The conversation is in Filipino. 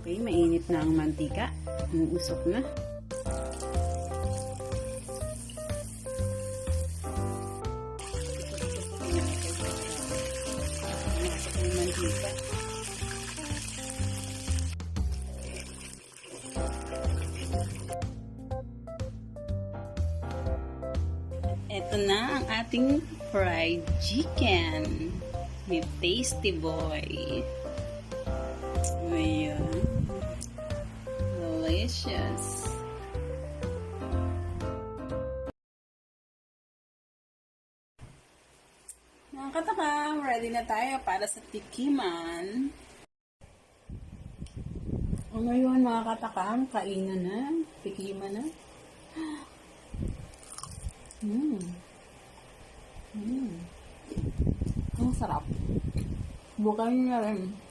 Okay, mainit na ang mantika. Umuusok na. Umuusok ang mantika. Ito na ang ating fried chicken with Tasty Boy. Ayan. Delicious. Mga katakam, ready na tayo para sa tikiman. O ngayon mga katakam, kainan na. Tikiman na. Ang sarap. Bukan nyo na rin.